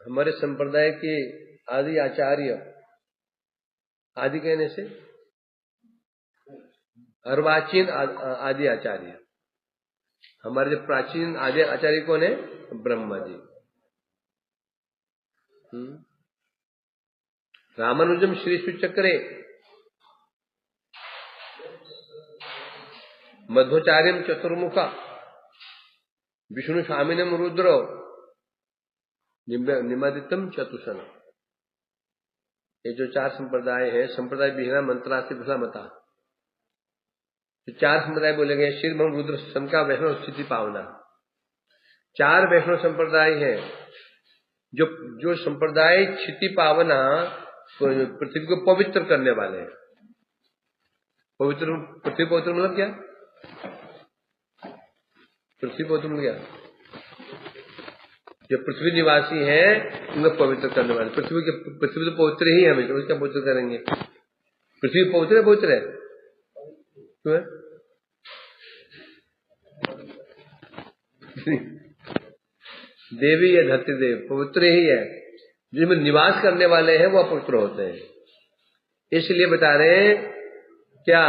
हमारे संप्रदाय के आदि आचार्य, आदि कहने से अर्वाचीन आदि आचार्य, हमारे जो प्राचीन आदि आचार्य कौन है? ब्रह्मा जी। रामानुजम श्री सुचक्रे मध्वाचार्यम चतुर्मुखा विष्णु स्वामिनम रुद्र निमादितम चतुषण। ये जो चार संप्रदाय है, संप्रदाय विहीना मंत्रा से भला मता, तो चार संप्रदाय बोले गए। श्री भगवान रुद्र शंका वैष्णव स्थिति पावना, चार वैष्णव संप्रदाय है। जो संप्रदाय क्षिति पावना, पृथ्वी को पवित्र करने वाले हैं। पवित्र, पृथ्वी पवित्र मतलब क्या? पृथ्वी पवित्र मतलब क्या? जो पृथ्वी निवासी हैं उनको पवित्र करने वाले। पृथ्वी तो पवित्र ही है, हमें तो क्या पवित्र करेंगे? पृथ्वी पवित्र है, पवित्र है क्यों है? देवी है, धरती देव पवित्र ही है। जिसमें निवास करने वाले हैं वो अपवित्र होते हैं। इसलिए बता रहे हैं क्या?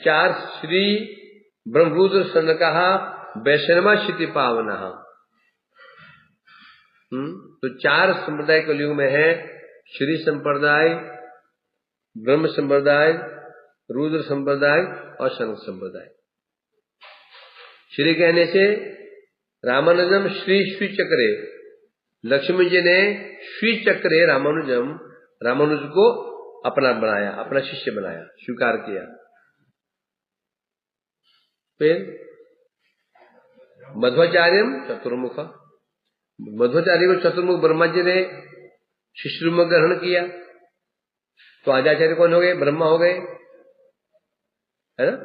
चार श्री ब्रह्मरुद्र सन कहा वैष्णवा क्षिति पावना। तो चार संप्रदाय कलयुग में है, श्री संप्रदाय, ब्रह्म संप्रदाय, रुद्र संप्रदाय और शनक संप्रदाय। श्री कहने से रामानुजम श्री श्री चक्रे, लक्ष्मी जी ने श्री चक्रे रामानुज को अपना बनाया, अपना शिष्य बनाया, स्वीकार किया। फिर मध्वाचार्यम चतुर्मुख, मध्वाचार्य को चतुर्मुख ब्रह्मा जी ने शिष्य रूप में ग्रहण किया। तो आचार्य कौन हो गए? ब्रह्मा हो गए, है ना?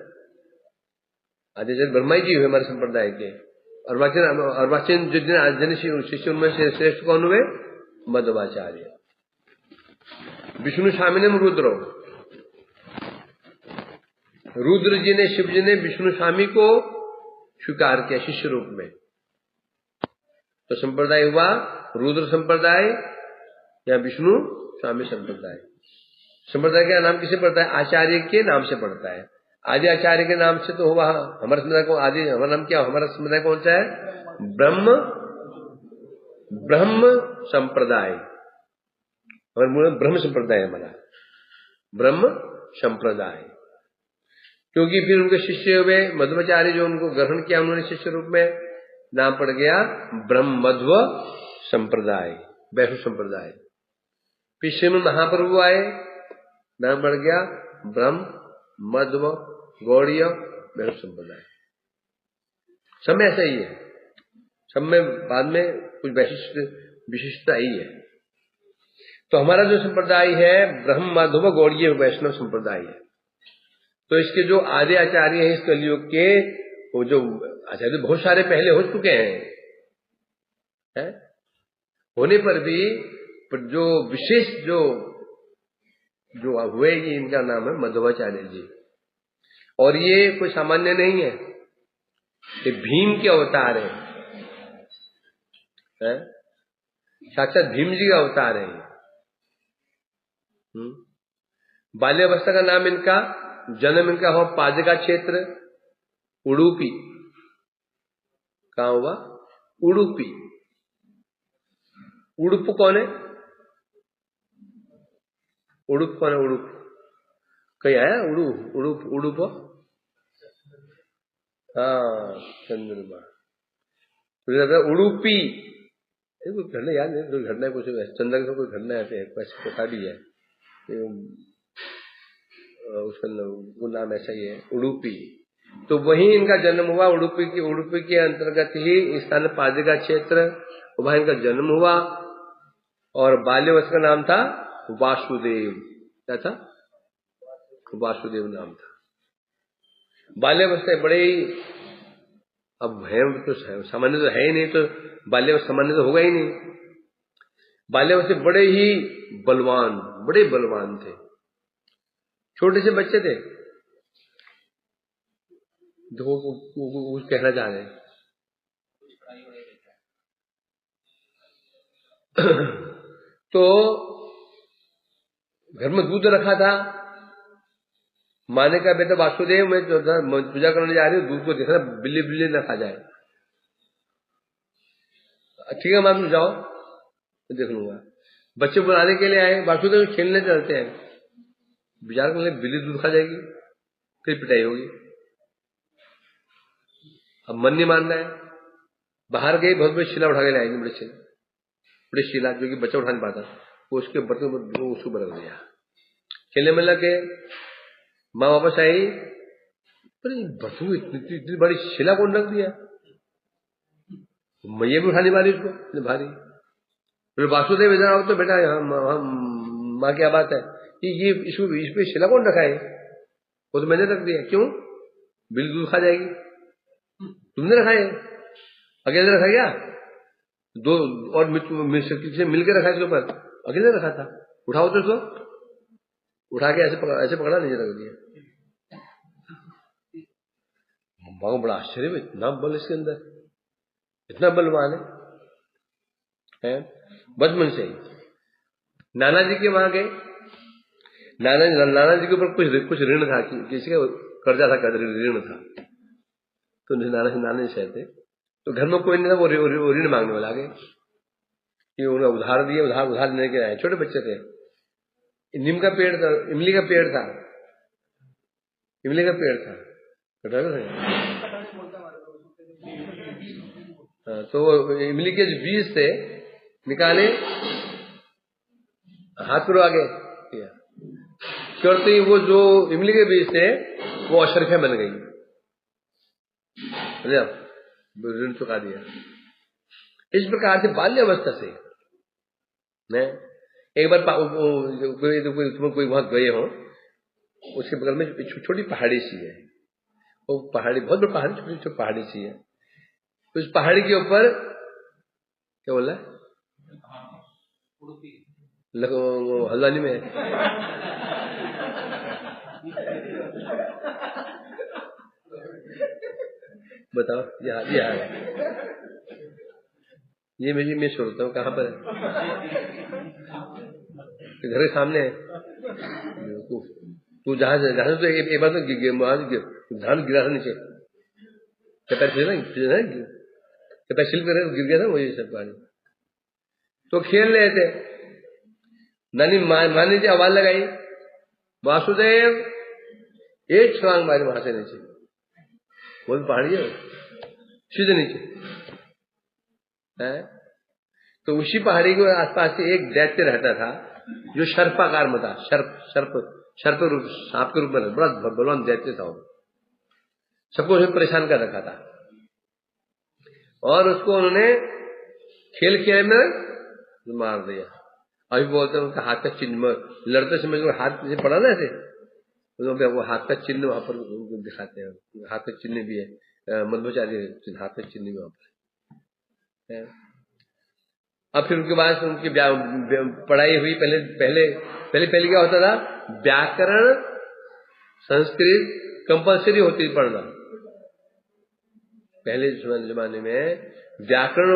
आचार्य ब्रह्मा जी हुए हमारे संप्रदाय के। अर्वाचीन जो जिन शिष्य उनमें से श्रेष्ठ कौन हुए? मध्वाचार्य। विष्णु स्वामिनम रुद्र, रुद्र जी ने, शिव जी ने विष्णु स्वामी को स्वीकार किया शिष्य रूप में। तो संप्रदाय हुआ रुद्र संप्रदाय या विष्णु स्वामी संप्रदाय। संप्रदाय का नाम किसे पड़ता है? आचार्य के नाम से पड़ता है। आदि आचार्य के नाम से तो हुआ हमारा संप्रदाय को आदि। हमारा नाम क्या? हमारा संप्रदाय कौन सा है? ब्रह्म संप्रदाय। हमारा ब्रह्म संप्रदाय, हमारा ब्रह्म संप्रदाय। क्योंकि फिर उनके शिष्य हुए मध्वाचार्य, जो उनको ग्रहण किया उन्होंने शिष्य रूप में, नाम पड़ गया ब्रह्म मध्व संप्रदाय, वैष्णव संप्रदाय। फिर श्रीमद महाप्रभु आए, नाम पड़ गया ब्रह्म मध्व गौड़ीय वैष्णव संप्रदाय। सब में ऐसा ही है, सब में बाद में कुछ विशिष्टता ही है। तो हमारा जो संप्रदाय है ब्रह्म मध्व गौड़ीय वैष्णव संप्रदाय है। तो इसके जो आदि आचार्य हैं इस कलयुग के, वो जो आचार्य बहुत सारे पहले हो चुके हैं, होने पर भी जो विशेष जो हुए, ये इनका नाम है मध्वाचार्य जी। और ये कोई सामान्य नहीं है, ये भीम के अवतार है, साक्षात भीम जी का अवतार है। बाल्यावस्था का नाम इनका, जन्म इनका हो पादका क्षेत्र उडुपी। कहाँ हुआ? उडुपी। उडुप कौन है? उडुप कौन है? उडुप कहीं आया? उडुप हाँ, चंद्रमा। उडुपी कोई घटना याद नहीं, कोई घटना कुछ चंद्र का कोई घटना है, कथा भी है उसका वो नाम ऐसा ही है, उडुपी। तो वहीं इनका जन्म हुआ। उडुपी के अंतर्गत ही स्थान पादका क्षेत्र, वहां इनका जन्म हुआ। और बाल्यवश का नाम था वासुदेव। क्या था? वासुदेव नाम था। बाल्यावस्था बड़े ही, अब है तो सामान्य तो है ही नहीं, तो बाल्यावस्था सामान्य तो होगा ही नहीं। बाल्यावस्था बड़े ही बड़े बलवान थे, छोटे से बच्चे थे। देखो कुछ कहना चाह रहे हैं। तो घर में दूध रखा था, माने का बेटा वासुदेव मैं जो पूजा करने जा रही हूँ, दूध को देखना बिल्ली बिल्ली न खा जाए। ठीक है मां, जाओ मैं देख लूंगा। बच्चे बुलाने के लिए आए, वासुदेव खेलने चलते हैं, विचार कर ले बिल्ली दूध खा जाएगी, फिर पिटाई होगी। अब मन नहीं मान रहा है, बाहर गई, बहुत बड़ी शिला उठा के लाएंगे, बड़ी शिला जो कि बच्चा उठा नहीं पाता, वो उसके बर्तन में उसको बरक दिया, खेलने में लग गए। माँ वापस आई, अरे बच्चों इतनी बड़ी शिला कौन रख दिया, मैया भी उठाने वाली उसको इतनी भारी। फिर वासुदेव इधर आओ तो बेटा माँ क्या बात है कि ये इस पे शिला कौन रखा है, वो तो मैंने रख दिया। क्यों? बिल्ली दूध खा जाएगी। तुमने रखा है? अकेले रखा क्या? दो और से मिलकर रखा इसके ऊपर? अकेले रखा था। उठाओ तो इसको, उठा के ऐसे पकड़ा, नीचे रख दिया। अम्मा को बड़ा आश्चर्य, इतना बल इसके अंदर, इतना बलवान है। बचपन से ही नाना जी के वहां गए, नाना जी के ऊपर कुछ ऋण था, किसी का कर्जा था, ऋण था। तो नाना जी सहते, तो घर में कोई नहीं था, वो ऋण मांगने वाला आगे कि उन्हें उधार दिए, उधार लेने के आए। छोटे बच्चे थे, नीम का पेड़ था, इमली का पेड़ था, तो इमली के जो बीज थे निकाले, हाथ पर आगे किया, करते ही वो जो इमली के बीज थे वो अशरफियां बन गई, ऋण चुका दिया। इस प्रकार से बाल्यावस्था से एक बार कोई वहां गए हो, उसके बगल में छोटी पहाड़ी सी है, वो पहाड़ी बहुत बड़ी पहाड़ी, छोटी पहाड़ी सी है। उस पहाड़ी के ऊपर क्या बोला हल्द्वानी में बताओ, यहाँ ये मैं छोड़ता हूँ, कहाँ पर है? घर के सामने है। तू जहां से तो एक बार तो धान गिरा था नीचे, शिल्प गिर गया था, वही सब पानी। तो खेल रहे थे, नानी मानी जी आवाज लगाई, वासुदेव, एक छलांग मारी वहां से नीचे, बोल पहाड़ी है सीधे नीचे है। तो उसी पहाड़ी के आसपास से एक दैत्य रहता था जो सर्पाकार में था, सर्प रूप, सांप के रूप में, बड़ा बलवान दैत्य था, सबको उसे परेशान कर रखा था। और उसको उन्होंने खेल में मार दिया। अभी बोलते हैं उनका हाथ का चिन्ह, लड़ते समय जो हाथ से पड़ा ना ऐसे, वो हाथ का चिन्ह वहां पर दिखाते हैं, हाथ का चिन्ह भी है, मध्वाचार्य हाथ का चिन्ह भी वहां पर है। अब फिर उनके बाद उनकी पढ़ाई हुई। पहले क्या होता था, व्याकरण संस्कृत कंपलसरी होती पढ़ना। पहले जमाने में व्याकरण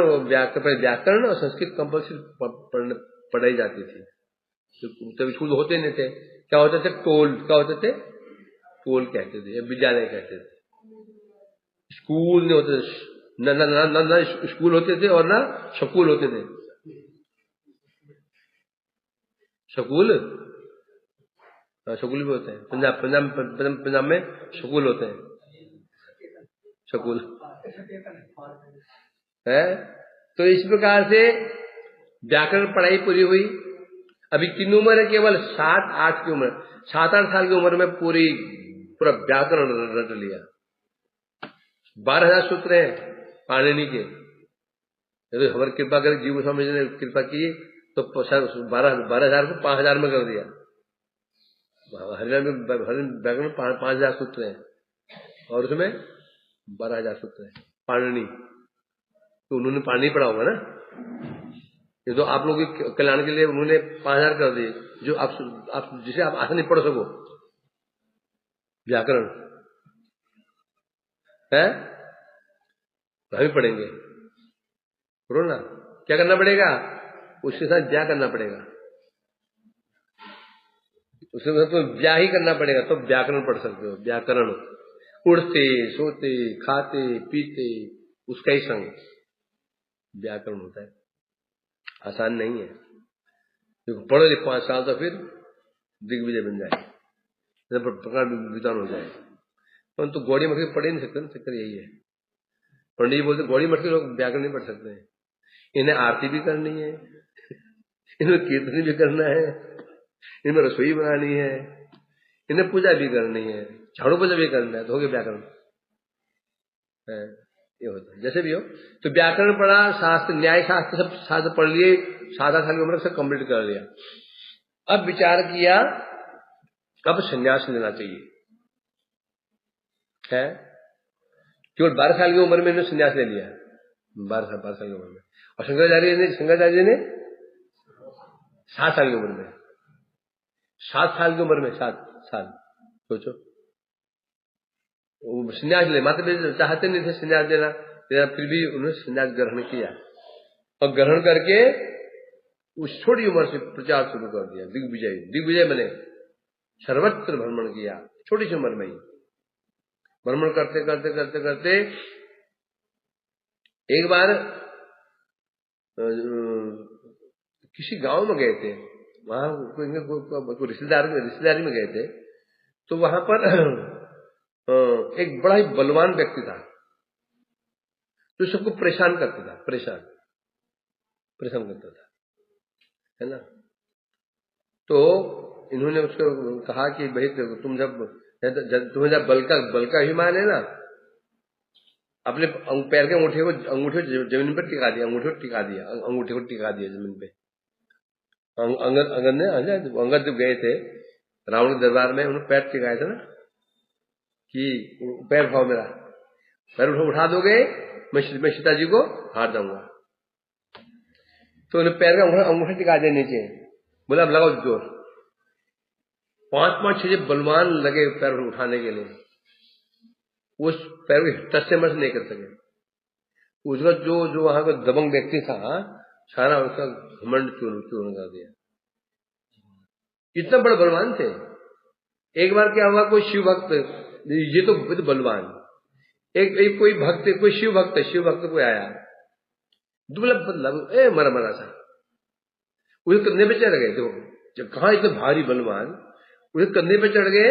और संस्कृत कंपलसरी पढ़ाई जाती थी। तब स्कूल होते नहीं थे, क्या होते थे, टोल कहते थे, विद्यालय कहते थे। स्कूल नहीं होते थे, न स्कूल होते थे और ना स्कूल होते थे। स्कूल भी होते हैं, पंजाब में स्कूल होते हैं, स्कूल है। तो इस प्रकार से व्याकरण पढ़ाई पूरी हुई। अभी कितनी उम्र है, केवल 7-8 की उम्र, 7-8 साल की उम्र में पूरा व्याकरण रट लिया। 12,000 सूत्र हैं पाणिनि के। यदि हमारी कृपा कर जीव स्वामी जी ने कृपा की तो 12,000 को 5,000 में कर दिया। हरियाणा में व्याकरण 5,000 सूत्र हैं और उसमें 12,000 सूत्र है पाणिनि। तो उन्होंने पाणिनि पढ़ा होगा ना, ये तो आप लोगों के कल्याण के लिए उन्होंने 5,000 कर दिए, जो आप जिसे आप आसानी पढ़ सको व्याकरण है। तो हम पढ़ेंगे, पढ़ो ना, क्या करना पड़ेगा, उसके साथ ब्याह करना पड़ेगा, उसके साथ तो ब्याह ही करना पड़ेगा, तो व्याकरण पढ़ सकते हो। व्याकरण, उड़ते सोते खाते पीते उसका ही संग व्याकरण होता है। आसान नहीं है, क्योंकि पढ़ो 5 साल तो फिर दिग्विजय बन जाए, प्रकार विद्वान हो जाए। परंतु तो गौड़ी मठ पढ़ ही नहीं सकते ना, चक्कर यही है। पंडित जी बोलते गौड़ी मठ के लोग व्याकरण नहीं पढ़ सकते, इन्हें आरती भी करनी है, इन्हें कीर्तन भी करना है, इनमें रसोई बनानी है, इन्हें पूजा भी करनी है, झाड़ू पोछा भी करना है, तो हो गया व्याकरण। ये होता है। जैसे भी हो, तो व्याकरण पढ़ा, शास्त्र न्याय शास्त्र सब शास्त्र पढ़ लिए, 7 साल की उम्र से कंप्लीट कर लिया। अब विचार किया अब संन्यास लेना चाहिए है। केवल 12 साल की उम्र में इन्होंने संन्यास ले लिया, 12 साल की उम्र में। और शंकराचार्य जी ने 7 साल की उम्र में, 7 साल की उम्र में 7 साल, सोचो। वो संन्यास ले, माता पिता चाहते नहीं थे संन्यास लेना, फिर भी उन्होंने संन्यास ग्रहण किया, और ग्रहण करके उस छोटी उम्र से प्रचार शुरू कर दिया। दिग्विजय बने, सर्वत्र भ्रमण किया, छोटी सी उम्र में ही भ्रमण करते करते करते करते एक बार किसी गांव में गए थे, वहां कोई रिश्तेदारी में गए थे, तो वहां पर एक बड़ा ही बलवान व्यक्ति था जो सबको परेशान करता था, परेशान करता था, है ना। तो इन्होंने उसको कहा कि भाई तुम तुम्हें जब बल का अभिमान है ना, अपने पैर के अंगूठे जमीन पर टिका दिया, अंगूठे को टिका दिया जमीन पे। अंगद जब गए थे रावण के दरबार में, उन्होंने पैर टिकाए थे ना, कि पैर उठाओ, मेरा पैर उठा दोगे मैं सीता जी को हार जाऊंगा। तो उन्हें पैर का अंगूठा टिका दिया नीचे, बोला अब लगाओ जोर। 5 6 बलवान लगे पैर उठाने के लिए, उस पैर को टच से मस नहीं कर सके। उसका जो वहां का दबंग व्यक्ति था, सारा उसका घमंड चूर्ण कर दिया। इतना बड़ा बलवान थे। एक बार क्या हुआ, कोई शिव भक्त, ये तो बलवान, एक कोई भक्त, कोई शिव भक्त कोई आया, दुबला मरा सा, उसके कंधे पे चढ़ गए। तो कहा इतने भारी बलवान, उसके कंधे पे चढ़ गए,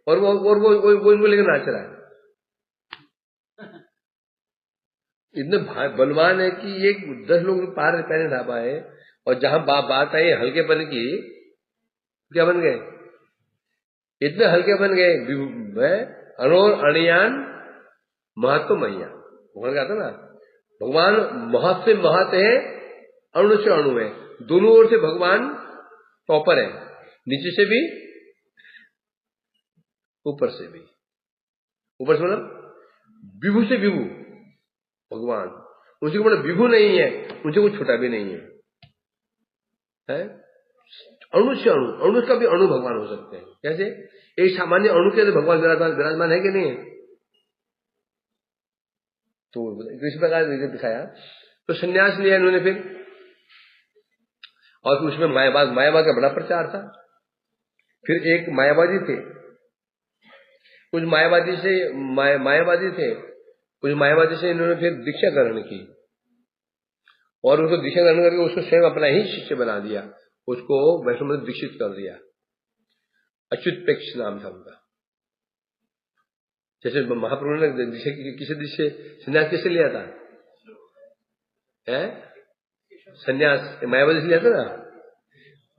और वो इनको लेकर नाच रहा है। इतने बलवान है कि एक 10 लोग पैर नहीं ढा पाए। और जहां बात आई हल्केपन की, क्या बन गए, इतने हल्के बन गए, अणोर अणियान महत्व मैया, भगवान कहता ना, भगवान महत से महत है, अणु से अणु है, दोनों ओर से भगवान टॉपर है, नीचे से भी ऊपर से भी। ऊपर से मतलब विभू से विभू भगवान, उनसे मतलब विभू नहीं है, उनसे कुछ छोटा भी नहीं है? अणु से अणु, अणु का भी अणु भगवान हो सकते हैं। कैसे? एक सामान्य अणु के अंदर भगवान विराजमान है कि नहीं है? तो इस प्रकार दिखाया। तो संन्यास लिया इन्होंने फिर, और उसमें मायावाद का बड़ा प्रचार था। फिर एक मायावादी थे, कुछ मायावादी से इन्होंने फिर दीक्षा ग्रहण की, और उसको दीक्षा ग्रहण करके उसको स्वयं अपना ही शिष्य बना दिया, उसको वैष्णव में दीक्षित कर दिया। अच्युत पेक्ष नाम था उनका। जैसे महाप्रभु ने किसी दीक्षे संन्यास कैसे लिया था, है संन्यास मायावादी से लिया था ना,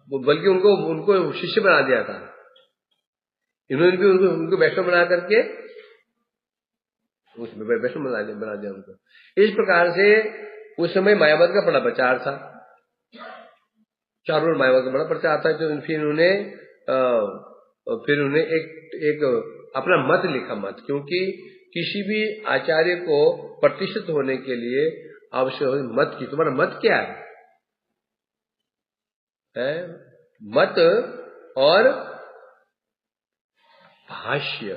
बल्कि उनको शिष्य बना दिया था। इन्होंने भी उनको वैष्णव बना करके वैष्णव बना दिया उनको। इस प्रकार से उस समय मायावाद का बड़ा प्रचार था, चारों ओर मायावाद का बड़ा प्रचार था। तो फिर उन्होंने एक अपना मत लिखा, क्योंकि किसी भी आचार्य को प्रतिष्ठित होने के लिए आवश्यक मत की। तुम्हारा मत क्या है? मत और भाष्य।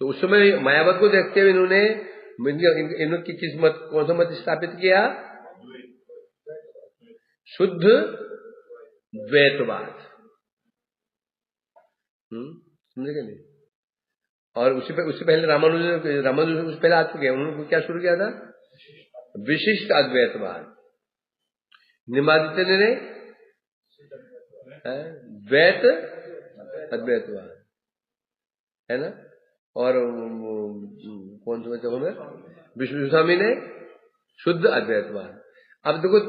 तो उस समय मायावाद को देखते हुए इन्होंने किस मत, कौन सा मत स्थापित किया? शुद्ध द्वैतवाद। समझे क्या नहीं? और उससे पहले रामानुज उससे पहले आ चुके हैं, उन्होंने क्या शुरू किया था? विशिष्ट अद्वैतवाद। निमादित्य ने द्वैत अद्वैतवाद, है ना? और कौन सा होगा? विष्णु स्वामी ने शुद्ध अद्वैतवाद। अब देखो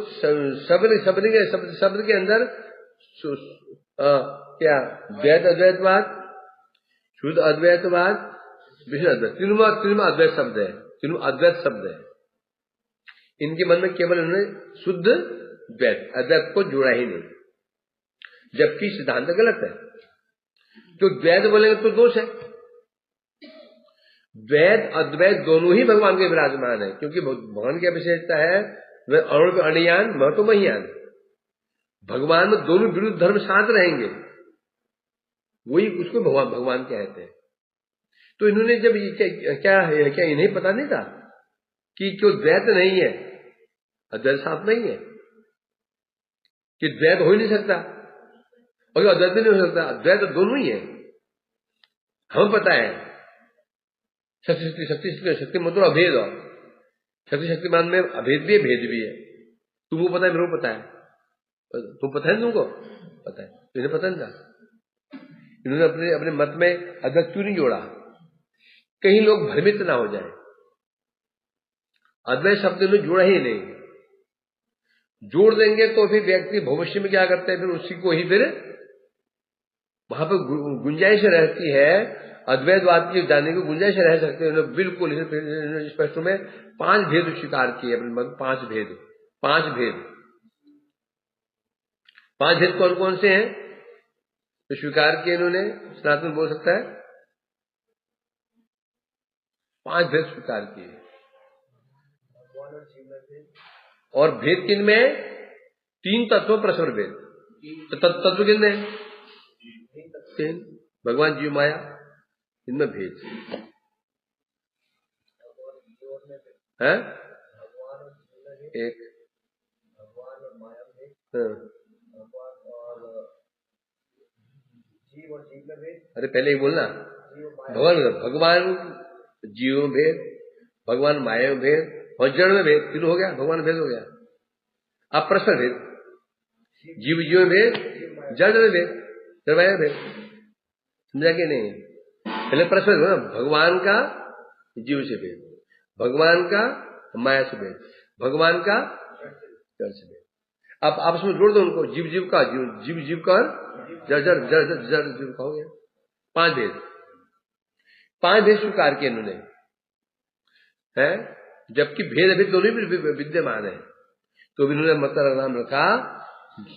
शब्द के अंदर क्या? द्वैत अद्वैतवाद, शुद्ध अद्वैतवाद, विष्णु अद्वैत, तीनों अद्वैत शब्द है, तीनों अद्वैत शब्द है। इनके मन में केवल उन्होंने शुद्ध द्वैत अद्वैत को जोड़ा ही नहीं, जबकि सिद्धांत गलत है। तो द्वैत बोलेंगे तो दोष है। द्वैत अद्वैत दोनों ही भगवान के विराजमान है, क्योंकि भगवान की विशेषता है वह अणु पे अणुयान महतो महियान। भगवान में दोनों विरुद्ध धर्म साथ रहेंगे, वही उसको भगवान कहते हैं। तो इन्होंने जब क्या इन्हें पता नहीं था कि क्यों द्वैत नहीं है, अद्वैत साथ नहीं है, कि द्वैत हो ही नहीं सकता और अद्वैत भी नहीं हो सकता, अद्वैत दोनों ही है। हमें पता है शक्ति मतलब अभेद, और शक्तिमान में अभेद भी है, भेद भी है। तुमको पता है, मेरे को पता है, तुम पता है, तुमको पता है, इन्हें पता नहीं था। इन्होंने अपने मत में अद्वैत क्यों नहीं जोड़ा? कहीं लोग भ्रमित ना हो जाए। अद्वैत शब्द इन्होंने जोड़ा ही नहीं। जोड़ देंगे तो फिर व्यक्ति भविष्य में क्या करता है, फिर उसी को ही फिर वहां पर गुंजाइश रहती है, अद्वैतवाद की जानने की गुंजाइश रह सकते हैं। उन्होंने बिल्कुल स्पष्ट में 5 भेद स्वीकार किए अपने मन। 5 भेद। 5 भेद कौन कौन से हैं तो स्वीकार किए इन्होंने? सनातन बोल सकता है, 5 भेद स्वीकार किए। और भेद किन में? 3 तत्वों परस्पर भेद। तत्व किन में? 3, भगवान जीव माया, इनमें भेद है। एक अरे पहले ही बोलना, भगवान जीव में भेद, भगवान माया में भेद और जड़ में भेद, तीनों हो गया, भगवान भेद हो गया। अब प्रश्न भेद, जीव में भेद, जड़ में भेद, जड़ माया में भेद, समझा कि नहीं? पहले प्रश्न ना, भगवान का जीव से भेद, भगवान का माया से भेद, भगवान का जड़ से भेद। अब आपस में जोड़ दो उनको, जीव का जड़ जीव का हो गया। 5 भेद स्वीकार किए इन्होंने, है, जबकि भेद भेद दोनों भी विद्यमान है। तो इन्होंने मतलब नाम रखा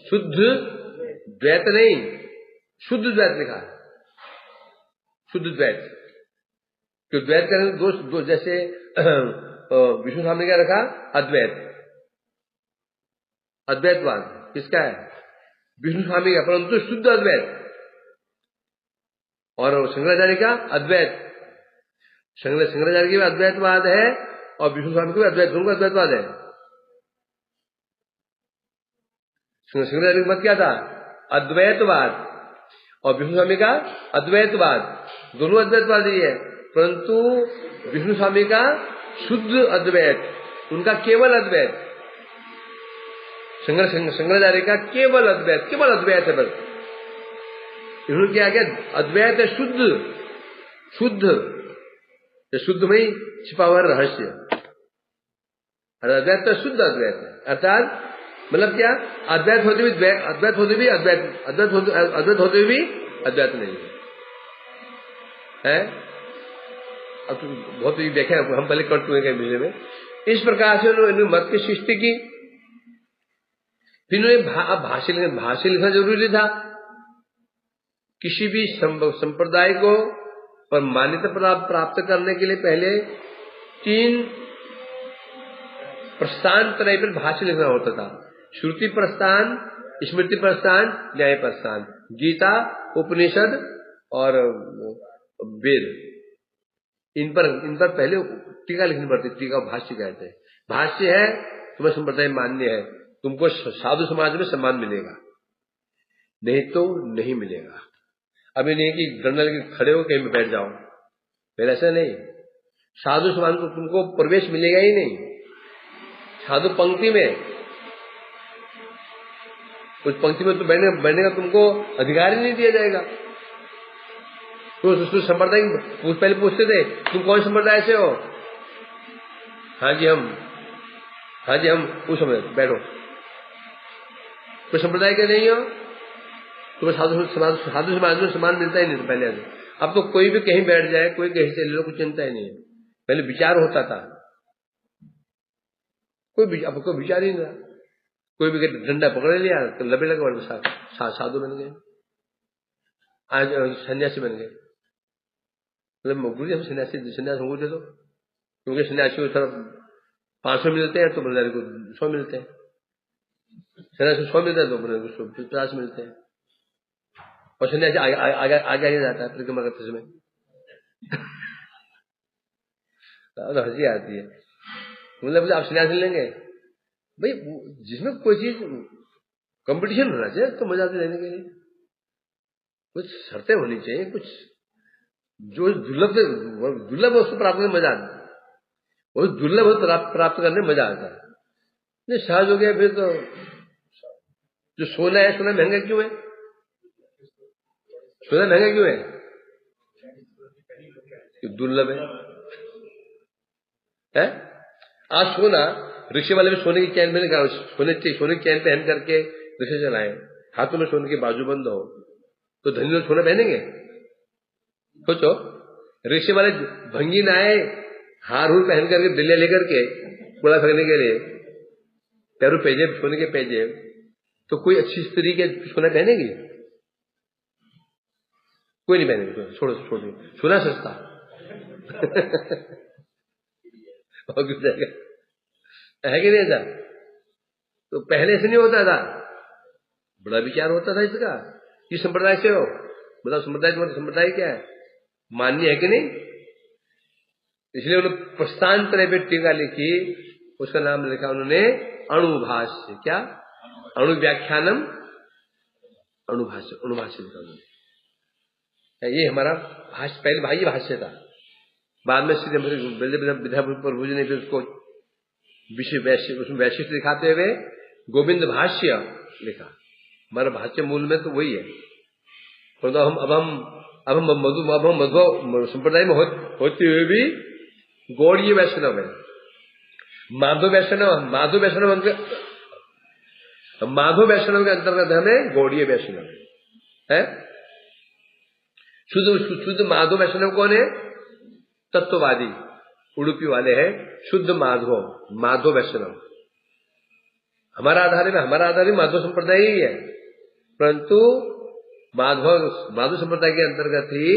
शुद्ध द्वैत, नहीं शुद्ध द्वैत लिखा, शुद्ध द्वैत। तो द्वैत का दोष जैसे विष्णु स्वामी ने क्या रखा? अद्वैतवाद किसका है? विष्णु स्वामी का, परंतु शुद्ध अद्वैत। और शंकराचार्य का अद्वैत, शंकराचार्य की भी अद्वैतवाद है और विष्णु स्वामी का भी अद्वैत, दोनों का अद्वैतवाद है। शंकराचार्य का मत क्या था? अद्वैतवाद। और विष्णु स्वामी का अद्वैतवाद, दोनों अद्वैतवाद ही है, परंतु विष्णु स्वामी का शुद्ध अद्वैत, उनका केवल अद्वैत। शंकराचार्य का केवल अद्वैत है बस। इन्होंने क्या किया? अद्वैत है शुद्ध में ही छिपा हुआ रहस्य, और अद्वैत तो शुद्ध अद्वैत है। अर्थात मतलब क्या? अद्वैत होते भी अद्वैत होते भी अद्वैत नहीं है। अब तो बहुत देखे हम पहले कर चुके हैं मिलने में। इस प्रकार से उन्होंने मत की सृष्टि की। फिर उन्होंने भाष्य लिखना जरूरी था। किसी भी संप्रदाय को और मान्यता प्राप्त करने के लिए पहले 3 प्रस्थान तरह पर भाष्य लिखना होता था। श्रुति प्रस्थान, स्मृति प्रस्थान, न्याय प्रस्थान, गीता, उपनिषद और वेद। इन पर पहले टीका लिखनी पड़ती, टीका भाष्य कहते हैं। भाष्य है तुम्हें संप्रदाय मान्य है, तुमको साधु समाज में सम्मान मिलेगा, नहीं तो नहीं मिलेगा। अभी नहीं कि डंडा लेके खड़े हो कहीं पे बैठ जाओ, पहले ऐसा नहीं। साधु समाज को तुमको प्रवेश मिलेगा ही नहीं। साधु पंक्ति में, उस पंक्ति में तो बैठने का तुमको अधिकार ही नहीं दिया जाएगा। तो उस संप्रदाय पहले पूछते थे तुम कौन संप्रदाय से हो? हाँ जी हम उस समय बैठो। कोई संप्रदाय के नहीं हो, तुम्हें साधु समाज में सम्मान मिलता ही नहीं पहले ऐसे। अब तो कोई भी कहीं बैठ जाए, कोई कहीं से ले लो, कुछ चिंता ही नहीं है। पहले विचार होता था, अब कोई विचार ही नहीं रहा। कोई भी डंडा पकड़ लिया तो लबे लगे साधु बन गए, आज सन्यासी बन गए। मतलब गुरु हम सन्यास हमको दे दो, क्योंकि सन्यासी को तरफ 500 मिलते हैं तो ब्रह्मचारी को 100 मिलते हैं, सन्यासी को 100 मिलता है तो ब्रह्मचारी को 50 मिलते हैं। और सन्यासी आगे जाता है परिक्रमा करते समय। तो हंसी आती है, मतलब आप सन्यासी लेंगे भाई, जिसमें कोई चीज कंपटीशन होना चाहिए तो मजा आती रहने के लिए, कुछ शर्तें होनी चाहिए, कुछ जो दुर्लभ वस्तु प्राप्त करने में मजा आता है, वो दुर्लभ वस्तु प्राप्त करने में मजा आता है। नहीं सहज हो गया फिर तो जो सोना है, सोना महंगा क्यों है? सोना महंगा क्यों है? दुर्लभ है। आज सोना रिक्शे वाले भी सोने की चैन में सोने की चैन पहन करके रिक्शे चलाए, हाथों में सोने के बाजूबंद हो, तो धनी लोग सोना पहनेंगे? सोचो, रिक्शे वाले भंगी ना आए हार हूर पहन करके बिल्ले लेकर के कूड़ा फेंकने के लिए, पैरों पेजेब सोने के पेजेब, तो कोई अच्छी स्त्री के सोना पहनेगी? कोई नहीं पहनेगी। छोड़ो सोना सस्ता है कि नहीं था? तो पहले से नहीं होता था, बड़ा विचार होता था इसका। किस संप्रदाय से हो, मतलब संप्रदाय क्या है, मान्य है कि नहीं? इसलिए उन्होंने प्रस्थानत्रय पे टीका लिखी, उसका नाम लिखा उन्होंने अणुभाष्य। क्या? अणु व्याख्यानम अणुभाष्य लिखा उन्होंने। ये हमारा भाष्य, पहले भाई भाष्य था, बाद में सीधे विद्याभूषण प्रभु जी ने फिर उसको उसमें वैशिष्ट दिखाते हुए गोविंद भाष्य लिखा। हमारा भाष्य मूल में तो वही है, परंतु हम मध्व संप्रदाय में होते हुए भी गौड़ीय वैष्णव है। माधव वैष्णव के अंतर्गत हमें गौड़ीय वैष्णव है। शुद्ध माधव वैष्णव कौन है? तत्ववादी उडुपी वाले हैं, शुद्ध माधव वैष्णव। हमारा आधार भी माधव संप्रदाय ही है, परंतु माधव संप्रदाय के अंतर्गत ही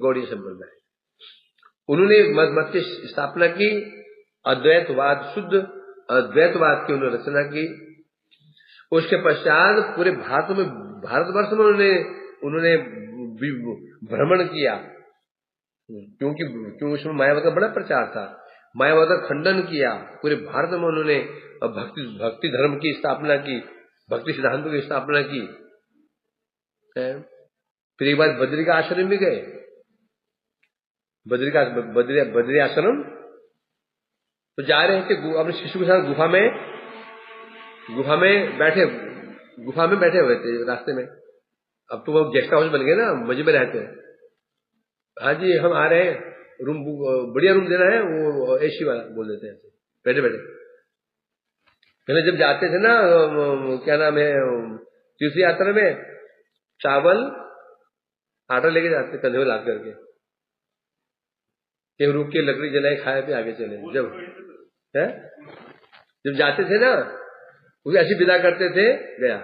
गौड़ीय संप्रदाय। उन्होंने मत की स्थापना की, अद्वैतवाद, शुद्ध अद्वैतवाद की उन्होंने रचना की। उसके पश्चात पूरे भारतवर्ष में उन्होंने भ्रमण किया, क्योंकि उसमें मायावाद का बड़ा प्रचार था। मायावाद का खंडन किया, पूरे भारत में उन्होंने भक्ति धर्म की स्थापना की, भक्ति सिद्धांतों की स्थापना की। फिर एक बार बद्री का आश्रम भी गए, बद्री आश्रम तो जा रहे थे अपने शिशु के साथ गुफा में बैठे हुए थे रास्ते में। अब तो वो गेस्ट हाउस बन गए ना, मजे में रहते हैं। हाँ जी हम आ रहे हैं, रूम बढ़िया रूम देना है, वो एसी वाला बोल देते हैं बैठे बैठे। पहले जब जाते थे ना, क्या नाम है, तीसरी यात्रा में चावल आटा लेके जाते कंधे में लाद करके, कि रुक के लकड़ी जलाए खाए पे आगे चले। जब जाते थे ना, उसे ऐसी विदा करते थे, गया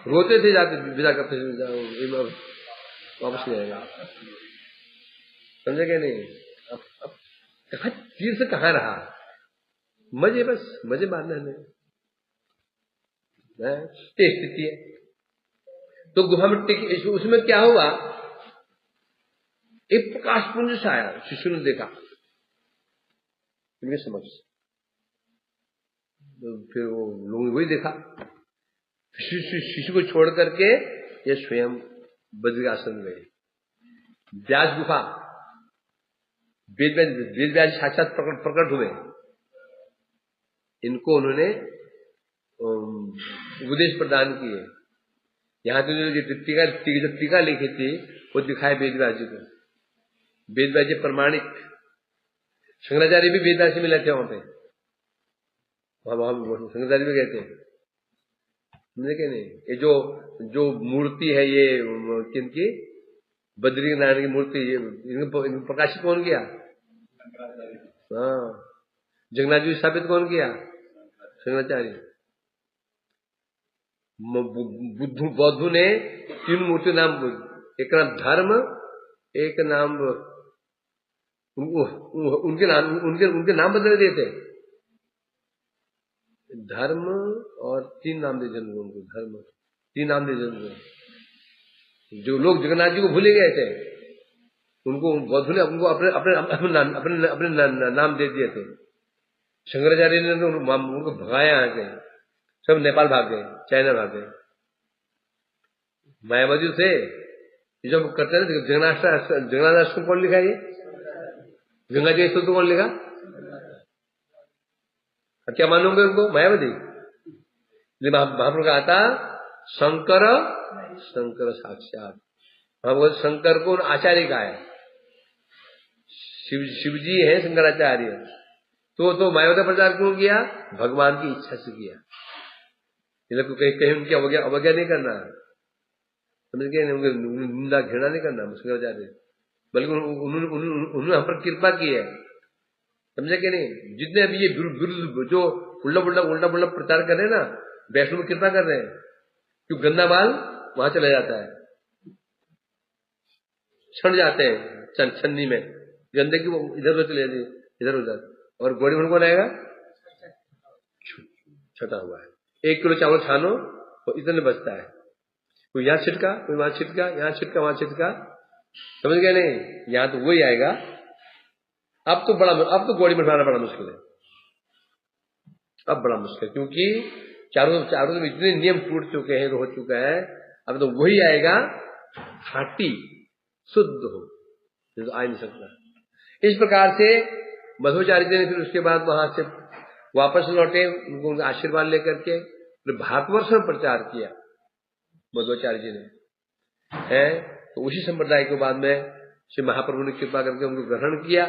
रोते थे, जाते विदा करते थे, वापस नहीं आएगा। समझे क्या नहीं? अब कहा तीर से कहाँ रहा, मजे, बस मजे मारने में स्थिति है। तो गुफा में टिके, उसमें क्या हुआ, एक प्रकाश पुंज सा आया, शिशु ने देखा इनके समक्ष, फिर वो लोगों ने वही देखा, शिशु को छोड़ करके ये स्वयं बद्रिक आश्रम गए। व्यास गुफा, वेद व्यास साक्षात प्रकट हुए, इनको उन्होंने उपदेश प्रदान किए। यहाँ तो जो टीका लिखी थी वो दिखाए वेद व्यास जी को। वेद व्यास जी प्रमाणिक, शंकराचार्य भी वेद व्यास जी मिले थे वहां पे, वहां शंकराचार्य भी गए थे, समझे क्या नहीं। ये जो मूर्ति है ये किनकी, बद्री नारायण की मूर्ति, इनको प्रकाशित कौन किया? हाँ, जगन्नाथ जी स्थापित कौन किया? शंकराचार्य। बौद्धों ने 3 मूर्ति नाम, एक नाम धर्म, एक नाम उनके नाम बदल दिए थे, धर्म और 3 नाम दे जन्म उनको, धर्म 3 नाम दे जन्म। जो लोग जगन्नाथ जी को भूले गए थे उनको बौद्धों ने उनको अपने नाम दे दिए थे। शंकराचार्य ने उनको भगाया यहाँ से, सब नेपाल भाग गए, चाइना भाग गए। मायावती थे ये जो करते हैं जगन्नाथ आश्रम कौन लिखा ये? गंगा जी तो कौन लिखा? क्या मानोगे उनको? मायावती। महाप्रभु का आता शंकर साक्षात, भगवान शंकर को आचार्य का है, शिव जी है शंकराचार्य। तो मायावती प्रचार क्यों किया? भगवान की इच्छा से किया। ये लोग कहीं उनकी अवज्ञा नहीं करना, समझ गए, निंदा घृणा नहीं करना शंकराचार्य, बल्कि उन्होंने हम पर कृपा की है, समझे कि नहीं। जितने अभी ये विरुद्ध जो उल्टा प्रचार कर रहे हैं ना, वैष्णव कृपा कर रहे हैं, क्यों गंदा माल वहां चला जाता है, छड़ जाते हैं छन्नी में, गंदे की वो इधर चले जाती, इधर उधर, और गोड़ी में कौन आएगा? छटा हुआ है। 1 किलो चावल छानो तो इतने बचता है, कोई यहाँ छिटका, कोई वहां छिटका, यहाँ छिटका, वहां छिटका, समझ गए नहीं। यहाँ तो वही आएगा। अब तो गोड़ी में बनाना बड़ा मुश्किल है, अब बड़ा मुश्किल, क्योंकि चारों में इतने नियम टूट चुके हैं, हो चुका है। अब तो वही आएगा खाटी शुद्ध हो, तो आ नहीं सकता। इस प्रकार से मध्वाचार्य जी ने फिर उसके बाद वहां से वापस लौटे, उनको आशीर्वाद लेकर के फिर भारतवर्ष में प्रचार किया मध्वाचार्य जी ने, है। तो उसी संप्रदाय के बाद में श्री महाप्रभु ने कृपा करके उनको ग्रहण किया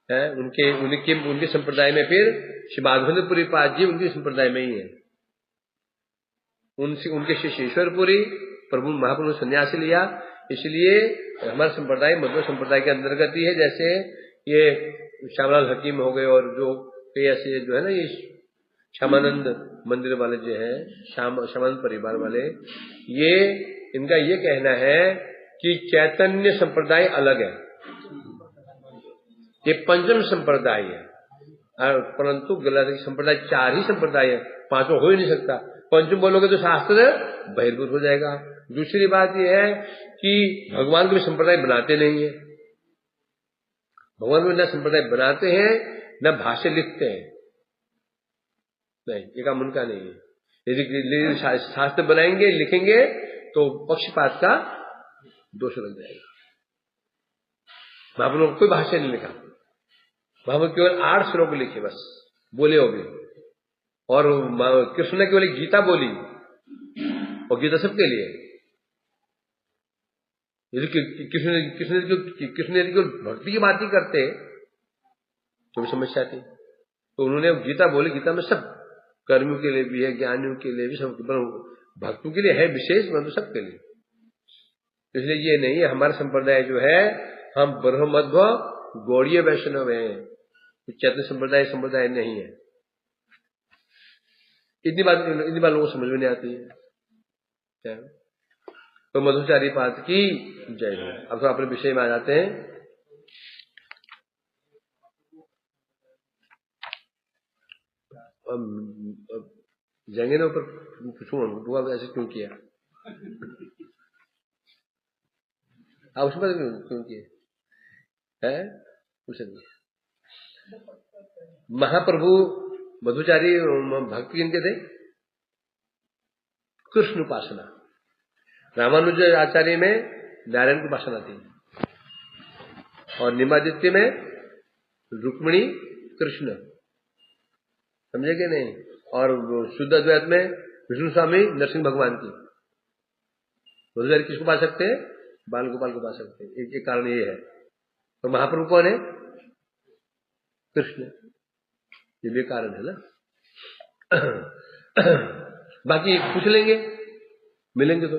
है। उनके संप्रदाय में फिर श्री माधवेंद्रपुरी पाद जी उनके संप्रदाय में ही है। उनके शिष्य ईश्वरपुरी प्रभु महाप्रभु ने संन्यास लिया, इसलिए हमारा संप्रदाय मध्व संप्रदाय के अंतर्गत ही है। जैसे ये श्यामलाल हकीम हो गए, और जो कई ऐसे जो है ना, ये श्यामानंद मंदिर वाले जो है, श्यामानंद परिवार वाले, ये इनका ये कहना है कि चैतन्य संप्रदाय अलग है, ये पंचम संप्रदाय है, परंतु गलत संप्रदाय 4 ही संप्रदाय है, 5वां हो ही नहीं सकता। पंचम बोलोगे तो शास्त्र बहिर्भूत हो जाएगा। दूसरी बात यह है कि भगवान को भी संप्रदाय बनाते नहीं है, भगवान को न संप्रदाय बनाते हैं न भाष्य लिखते हैं, नहीं, ये काम उनका नहीं है। यदि शास्त्र बनाएंगे लिखेंगे तो पक्षपात का दोष लग जाएगा। महाप्रभु ने कोई भाष्य नहीं लिखा, महाप्रभु केवल 8 श्लोक लिखे, बस बोले हो गए। और कृष्ण ने केवल गीता बोली, और गीता सबके लिए। यदि कृष्ण यदि केवल भक्ति की बात ही करते तो भी समस्या थी। तो उन्होंने गीता बोली, गीता में सब कर्मियों के लिए भी है, ज्ञानियों के लिए भी, सब भक्तों के लिए है विशेष, मतलब सबके लिए। इसलिए ये नहीं है हमारा संप्रदाय जो है, हम ब्रह्म मध्व गौड़ीय वैष्णव हैं, चैतन्य संप्रदाय नहीं है। इतनी बात लोगों को समझ में नहीं आती है। तो मध्वाचार्य पाद की जय हो। अब तो अपने विषय में आ जाते हैं। जाएंगे ना ऊपर, पूछूंगा ऐसे क्यों किया, आप उसमें क्यों किए है, कुछ नहीं। महाप्रभु मध्वाचार्य भक्ति किनके थे? कृष्ण उपासना। रामानुज आचार्य में नारायण की उपासना थी, और निमादित्य में रुक्मिणी कृष्ण, समझे कि नहीं? और शुद्ध अद्वैत में विष्णु स्वामी नरसिंह भगवान की। मध्वाचार्य किसको पा सकते हैं? बाल गोपाल को पा सकते हैं। एक कारण ये है। और महाप्रभु कौन है? कृष्ण। ये भी कारण है ना। बाकी पूछ लेंगे, मिलेंगे तो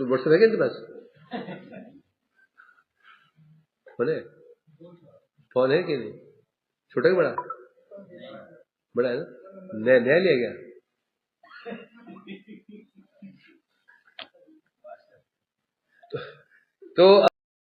व्हाट्सएप है क्या इनके पास? फोन है कि नहीं? छोटा कि बड़ा? बड़ा है ना। नया लिया गया? तो